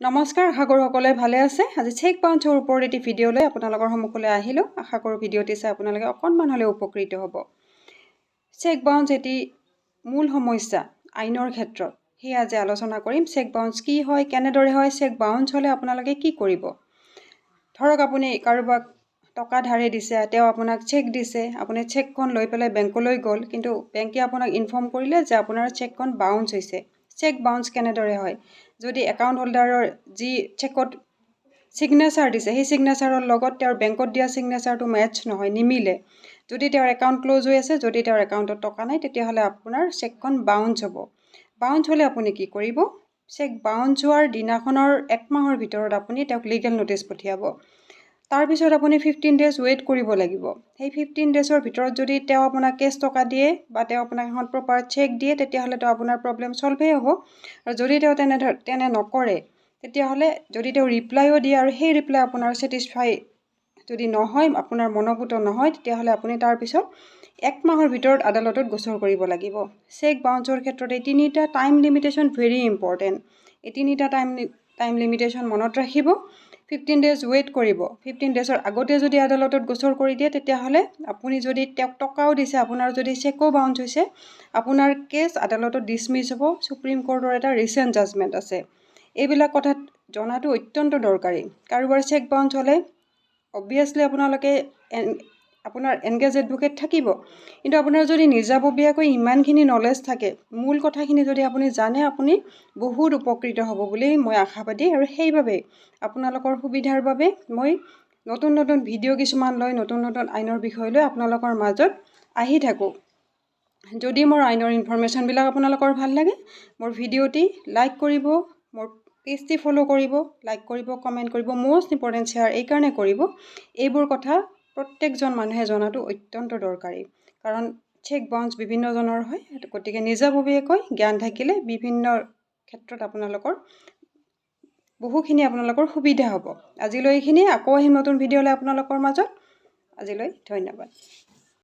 নমস্কাৰ, আশা কৰোঁ সকলোৱে ভালে আছে। আজি চেক বাউন্সৰ ওপৰত এটি ভিডিঅ' লৈ আপোনালোকৰ সন্মুখলৈ আহিলোঁ। আশা কৰোঁ ভিডিঅ'টি চাই আপোনালোকে অকণমান হ'লেও উপকৃত হ'ব। চেক বাউন্স এটি মূল সমস্যা আইনৰ ক্ষেত্ৰত, সেয়া আজি আলোচনা কৰিম। চেক বাউন্স কি হয়, কেনেদৰে হয়, চেক বাউন্স হ'লে আপোনালোকে কি কৰিব। ধৰক আপুনি কাৰোবাক টকা ধাৰে দিছে, তেওঁ আপোনাক চেক দিছে, আপুনি চেকখন লৈ পেলাই বেংকলৈ গ'ল, কিন্তু বেংকে আপোনাক ইনফৰ্ম কৰিলে যে আপোনাৰ চেকখন বাউন্স হৈছে। চেক বাউন্স কেনেদৰে হয়? যদি একাউণ্ট হোল্ডাৰৰ যি চেকত ছিগনেচাৰ দিছে, সেই ছিগনেচাৰৰ লগত তেওঁৰ বেংকত দিয়া ছিগনেচাৰটো মেটচ নহয়, নিমিলে। যদি তেওঁৰ একাউণ্ট ক্ল'জ হৈ আছে, যদি তেওঁৰ একাউণ্টত টকা নাই, তেতিয়াহ'লে আপোনাৰ চেকখন বাউন্স হ'ব। বাউন্স হ'লে আপুনি কি কৰিব? চেক বাউন্স হোৱাৰ দিনাখনৰ 1 মাহৰ ভিতৰত আপুনি তেওঁক লিগেল ন'টিচ পঠিয়াব। তাৰপিছত আপুনি 15 ডেজ ৱেইট কৰিব লাগিব। সেই 15 ডেজৰ ভিতৰত যদি তেওঁ আপোনাক কেছ টকা দিয়ে বা তেওঁ আপোনাক এখন প্ৰপাৰ চেক দিয়ে, তেতিয়াহ'লেতো আপোনাৰ প্ৰব্লেম ছল্ভেই হ'ব। আৰু যদি তেওঁ তেনে নকৰে, তেতিয়াহ'লে যদি তেওঁ ৰিপ্লাইও দিয়ে আৰু সেই ৰিপ্লাই আপোনাৰ ছেটিছফাই যদি নহয়, আপোনাৰ মনোপুত নহয়, তেতিয়াহ'লে আপুনি তাৰপিছত 1 মাহৰ ভিতৰত আদালতত গোচৰ কৰিব লাগিব। চেক বাউন্সৰ ক্ষেত্ৰত এই 3টা টাইম লিমিটেশ্যন ভেৰি ইম্পৰ্টেণ্ট। এই 3টা টাইম লিমিটেশ্যন মনত ৰাখিব। 15 ডেজ ৱেইট কৰিব। 15 ডেজৰ আগতে যদি আদালতত গোচৰ কৰি দিয়ে, তেতিয়াহ'লে আপুনি যদি তেওঁক টকাও দিছে, আপোনাৰ যদি চেকো বাউন্স হৈছে, আপোনাৰ কেছ আদালতত ডিছমিছ হ'ব। সুপ্ৰিম কোৰ্টৰ এটা ৰিচেণ্ট জাজমেণ্ট আছে। এইবিলাক কথাত জনাটো অত্যন্ত দৰকাৰী। কাৰোবাৰ চেক বাউন্স হ'লে অবভিয়াছলি আপোনালোকে আপোনাৰ এনগেজ এডভোকেট থাকিব, কিন্তু আপোনাৰ যদি নিজাববীয়াকৈ ইমানখিনি নলেজ থাকে, মূল কথাখিনি যদি আপুনি জানে, আপুনি বহুত উপকৃত হ'ব বুলি মই আশাবাদী। আৰু সেইবাবে আপোনালোকৰ সুবিধাৰ বাবে মই নতুন নতুন ভিডিঅ' কিছুমান লৈ নতুন আইনৰ বিষয় লৈ আপোনালোকৰ মাজত আহি থাকোঁ। যদি মোৰ আইনৰ ইনফৰমেশ্যনবিলাক আপোনালোকৰ ভাল লাগে, মোৰ ভিডিঅ'টি লাইক কৰিব, মোৰ পেজটি ফ'ল' কৰিব, লাইক কৰিব, কমেণ্ট কৰিব, মষ্ট ইম্পৰ্টেণ্ট শ্বেয়াৰ এইকাৰণে কৰিব। এইবোৰ কথা প্ৰত্যেকজন মানুহে জনাটো অত্যন্ত দৰকাৰী, কাৰণ চেক বাউন্স বিভিন্নজনৰ হয়। গতিকে নিজাববীয়াকৈ জ্ঞান থাকিলে বিভিন্ন ক্ষেত্ৰত বহুখিনি আপোনালোকৰ সুবিধা হ'ব। আজিলৈ এইখিনিয়ে। আকৌ আহিম নতুন ভিডিঅ' লৈ আপোনালোকৰ মাজত। আজিলৈ ধন্যবাদ।